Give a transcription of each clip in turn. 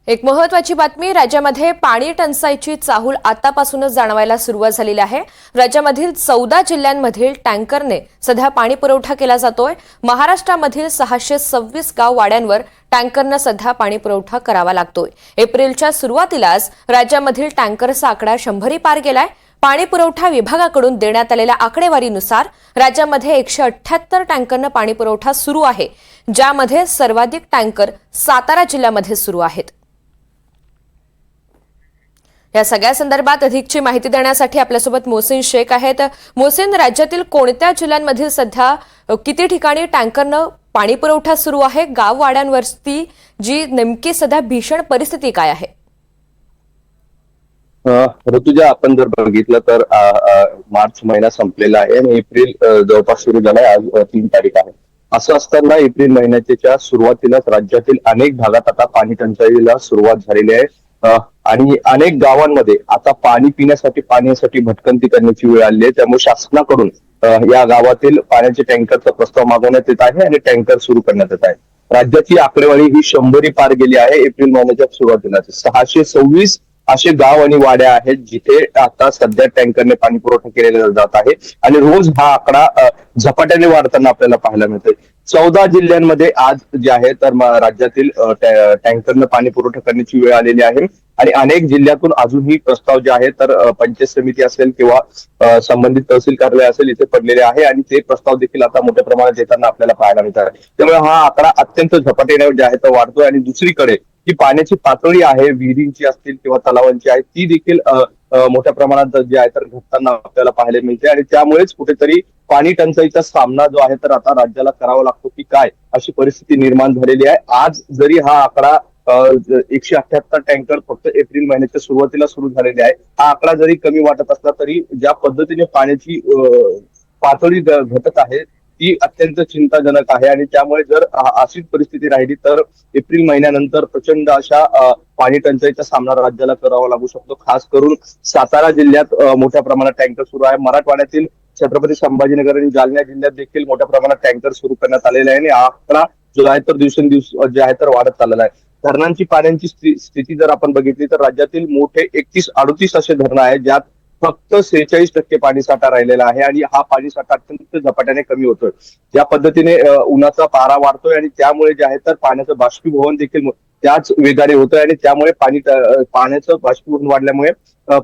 एक महत्त्वाची बातमी राज्यामध्ये पाणी टंचाईची चाहूल आतापासूनच जाणवायला सुरुवात झालेली आहे। राज्यामधील 14 जिल्ह्यांमधील टँकरने सध्या पाणी पुरवठा केला जातोय। महाराष्ट्रामधील 626 गाव वाड्यांवर टँकरने सध्या पाणी पुरवठा करावा लागतोय। एप्रिलच्या सुरुवातीलाच राज्यामधील टँकरचा आकडा 100 पार गेलाय। पाणी पुरवठा विभागाकडून देण्यात आलेल्या आकडेवारीनुसार राज्यामध्ये 178 टँकरने पाणी पुरवठा सुरू आहे, ज्यामध्ये सर्वाधिक टँकर सातारा जिल्ह्यामध्ये सुरू आहेत। या सगळ्या संदर्भात अधिकची माहिती देण्यासाठी आपल्यासोबत मोहसिन शेख आहेत। मोहसिन, राज्यातील कोणत्या जिल्ह्यांमधील सध्या किती ठिकाणी टँकरने पाणी पुरवठा सुरू आहे? गाववाड्यांवरती जी नेमकी सध्या भीषण परिस्थिती काय आहे? ऋतुजा, आपण जर बघितलं तर मार्च महिना संपलेला आहे आणि एप्रिल जवळपास सुरू झालाय। आज 3 तारीख आहे। असं असताना एप्रिल महिन्याच्या सुरुवातीलाच राज्यातील अनेक भागात आता पाणी टंचाईला सुरुवात झालेली आहे आणि अनेक गावांमध्ये आता पाणी पिण्यासाठी भटकंती करण्याची वेळ आली आहे। त्यामुळे शासनाकडून या गावातील पाण्याचे टँकरचा प्रस्ताव मागवण्यात येत आहे आणि टँकर सुरू करण्यात येत आहे। राज्याची आकडेवारी ही 100 पार गेली आहे। एप्रिल महिन्याच्या सुरुवातीला 626 असे गाव आणि वाड्या आहेत जिथे आता सध्या टँकरने पाणी पुरवठा केलेला जात आहे आणि रोज हा आकडा झपाट्याने वाढताना आपल्याला पाहायला मिळतोय। 14 जिल्ह्यांमध्ये आज जे आहे तर राज्यातील टँकरने पाणी पुरवठा करण्याची वेळ आलेली आहे आणि अनेक जिल्ह्यातून अजूनही प्रस्ताव जे आहे तर पंचायत समिती असेल किंवा संबंधित तहसील कार्यालय असेल इथे पडलेले आहे आणि ते प्रस्ताव देखील आता मोठ्या प्रमाणात येताना आपल्याला पाहायला मिळत आहे। त्यामुळे हा आकडा अत्यंत झपाट्याने जे आहे तर वाढतोय आणि दुसरीकडे जी पाण्याची पातळी आहे विहिरींची असतील किंवा तलावांची आहे ती देखील मोठ्या प्रमाणात जे आहे तर घटताना आपल्याला पाहायला मिळते आणि त्यामुळेच कुठेतरी पाणी टंचाईचा सामना जो आहे तर आता राज्याला करावा लागतो की काय अशी परिस्थिती निर्माण झालेली आहे। आज जरी हा आकडा 178 टँकर फक्त एप्रिल महिन्याच्या सुरुवातीला सुरू झालेले आहे, हा आकडा जरी कमी वाटत असला तरी ज्या पद्धतीने पाण्याची पातळी घटत आहे ती अत्यंत चिंताजनक आहे आणि त्यामुळे जर अशीच परिस्थिती राहिली तर एप्रिल महिन्यानंतर प्रचंड अशा पाणी टंचाईचा सामना राज्याला करावा लागू शकतो। खास करून सातारा जिल्ह्यात मोठ्या प्रमाणात टँकर सुरू आहे। मराठवाड्यातील छत्रपती संभाजीनगर आणि जालना जिल्ह्यात देखील मोठ्या प्रमाणात टँकर सुरू करण्यात आलेले आहे आणि हा आकडा जो आहे तर दिवसेंदिवस जे आहे तर वाढत चाललेला आहे। धरणांची पाण्याची स्थिती जर आपण बघितली तर राज्यातील मोठे 31-38 असे धरणं आहेत ज्यात फक्त 46% पाणीसाठा राहिलेला आहे आणि हा पाणीसाठा अत्यंत झपाट्याने कमी होतोय। ज्या पद्धतीने उन्हाचा पारा वाढतोय आणि त्यामुळे जे आहे तर पाण्याचं बाष्पीभवन देखील त्याच वेगाने होतोय आणि त्यामुळे पाण्याचं बाष्पीभवन वाढल्यामुळे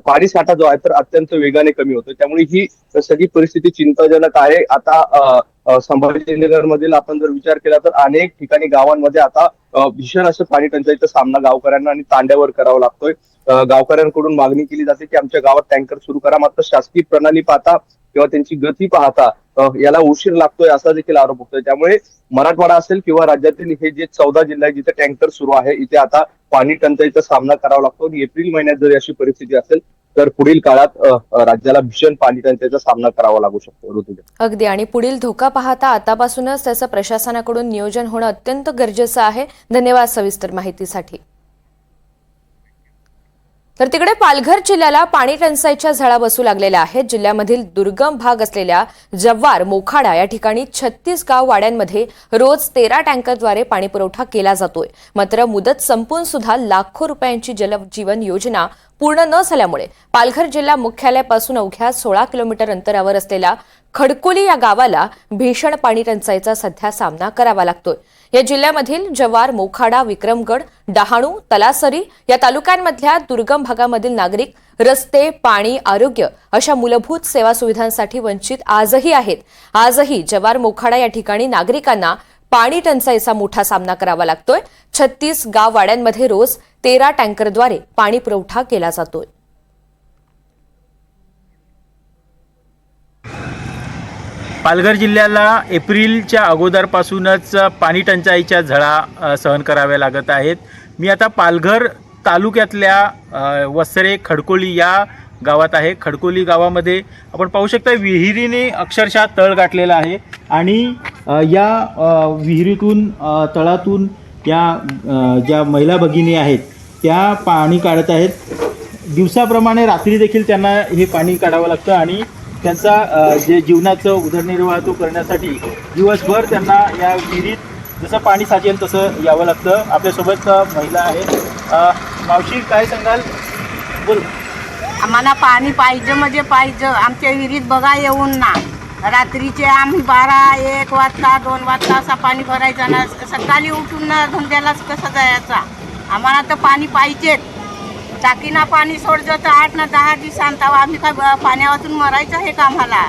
पाणी साठा जो आहे तर अत्यंत वेगाने कमी होतोय। त्यामुळे ही सगळी परिस्थिती चिंताजनक आहे। आता संभाजीनगर मधील आपण जर विचार केला तर अनेक ठिकाणी गावांमध्ये आता भीषण असं पाणी टंचाईचा सामना गावकऱ्यांना आणि तांड्यावर करावा लागतोय। गावकऱ्यांकडून मागणी केली जाते की आमच्या गावात टँकर सुरू करा, मात्र शासकीय प्रणाली पाहता किंवा त्यांची गती पाहता याला उशीर लागतोय असा देखील आरोप होतोय। त्यामुळे मराठवाडा असेल किंवा राज्यातील हे जे 14 जिल्हे आहेत जिथे टँकर सुरू आहे इथे आता पाणी टंचाईचा सामना करावा लागतो आणि एप्रिल महिन्यात जर अशी परिस्थिती असेल तर पुढील काळात राज्याला भीषण पाणी टंचाईचा सामना करावा लागू शकतो। अगदी, आणि पुढील धोका पाहता आतापासूनच त्याचं प्रशासनाकडून नियोजन होणं अत्यंत गरजेचं आहे। धन्यवाद सविस्तर माहितीसाठी। तर तिकडे पालघर जिल्ह्याला पाणी टंचाईच्या झळा बसू लागलेल्या आहेत। जिल्ह्यामधील दुर्गम भाग असलेल्या जव्हार, मोखाडा या ठिकाणी 36 गाव वाड्यांमध्ये रोज 13 टँकरद्वारे पाणी पुरवठा केला जातोय। मात्र मुदत संपून सुद्धा लाखो रुपयांची जलजीवन योजना पूर्ण न झाल्यामुळे पालघर जिल्हा मुख्यालयापासून अवघ्या 16 किलोमीटर अंतरावर असलेल्या खडकोली या गावाला भीषण पाणी टंचाईचा सध्या सामना करावा लागतोय। या जिल्ह्यामधील जव्हार, मोखाडा, विक्रमगड, डहाणू, तलासरी या तालुक्यांमधल्या दुर्गम भागामधील नागरिक रस्ते, पाणी, आरोग्य अशा मूलभूत सेवा सुविधांसाठी वंचित आजही आहेत। आजही जव्हार, मोखाडा या ठिकाणी नागरिकांना पाणी टंचाईचा मोठा सामना करावा लागतोय। 36 गाव वाड्यांमध्ये रोज 13 टँकरद्वारे पाणी पुरवठा केला जातोय। पालघर जिल्ह्याला एप्रिलच्या अगोदरपासूनच पाणी टंचाईच्या झळा सहन कराव्या लागत आहेत। मी आता पालघर तालुक्यातल्या वसरे खडकोली या गावात आहे। खडकोली गावामध्ये आपण पाहू शकता विहिरीने अक्षरशः तळ गाठलेला आहे आणि या विहिरीतून तळातून या ज्या महिला भगिनी आहेत त्या पाणी काढत आहेत। दिवसाप्रमाणे रात्री देखील त्यांना हे पाणी काढावं लागतं आणि त्यांचा जे जीवनाचं उदरनिर्वाह तो करण्यासाठी दिवसभर त्यांना या विहिरीत जसं पाणी साचेल तसं यावं लागतं। आपल्यासोबत महिला आहेत, मावशी काय सांगाल? बोल. आम्हाला पाणी पाहिजे म्हणजे पाहिजे. आमच्या विहिरीत बघा येऊन ना, रात्रीचे आम्ही 12-1 वाजता 2 वाजता असा पाणी भरायचा ना, सकाळी उठून ना धंद्यालाच कसं जायचा. आम्हाला तर पाणी पाहिजेच. टाकीना पाणी सोडलं तर 8-10 दिवसांत आम्ही काय पाण्यावाचून मरायचं आहे का आम्हाला?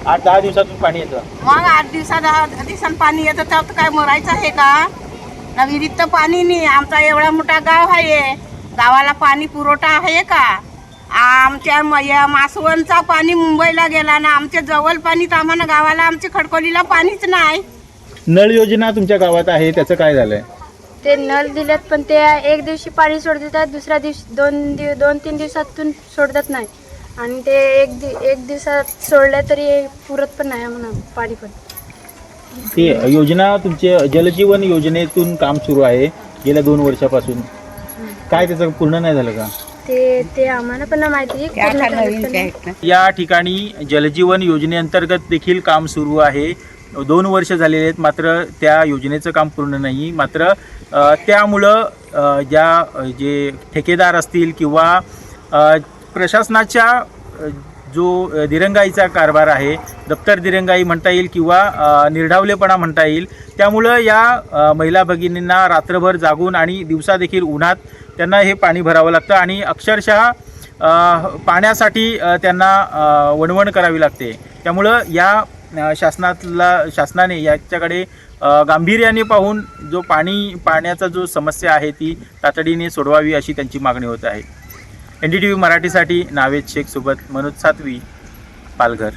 8-10 दिवसातून पाणी येतं. मग 8 दिवसांत पाणी येतं तर काय मरायचं आहे का? ना विहिरीत तर पाणी नाही. आमचा एवढा मोठा गाव आहे, गावाला पाणी पुरवठा आहे का? आमच्या मासवणचा पाणी मुंबईला गेला ना, आमच्या जवळ पाणी तर आम्हाला गावाला आमच्या खडकोलीला पाणीच नाही. नळ योजना तुमच्या गावात आहे, त्याचं काय झालंय? ते नळ दिलेत पण ते एक दिवशी पाणी सोडतात, दुसऱ्या दिवशी 2-3 दिवसातून सोडत नाही. आणि ते एक दिवसात सोडले तरी पुरत पण नाही आम्हाला पाणी पण. ती योजना तुमच्या जलजीवन योजनेतून काम सुरू आहे गेल्या 2 वर्षापासून. काय त्याचं पूर्ण नाही झालं का? ते आम्हाला पण नाही माहिती. पूर्ण झालं पण नाही. या ठिकाणी जलजीवन योजनेअंतर्गत देखील काम सुरू आहे. 2 वर्ष झालेले आहेत, मात्र त्या योजनेचं काम पूर्ण नाही. मात्र त्यामुळं जे ठेकेदार असतील किंवा प्रशासनाच्या जो दिरंगाईचा कारभार आहे, दप्तर दिरंगाई म्हणता येईल किंवा निर्ढावलेपणा म्हणता येईल, त्यामुळं या महिला भगिनींना रात्रभर जागून आणि दिवसा देखील उन्हात त्यांना हे पाणी भरावं लागतं आणि अक्षरशः पाण्यासाठी त्यांना वणवण करावी लागते. त्यामुळं या शासनाने याच्याकडे गांभीर्याने पाहून जो पाण्याचा जो समस्या आहे ती तातडीने सोडवावी अशी त्यांची मागणी होत आहे. NDTV मराठीसाठी नावेद शेख सोबत मनोज सातवी, पालघर.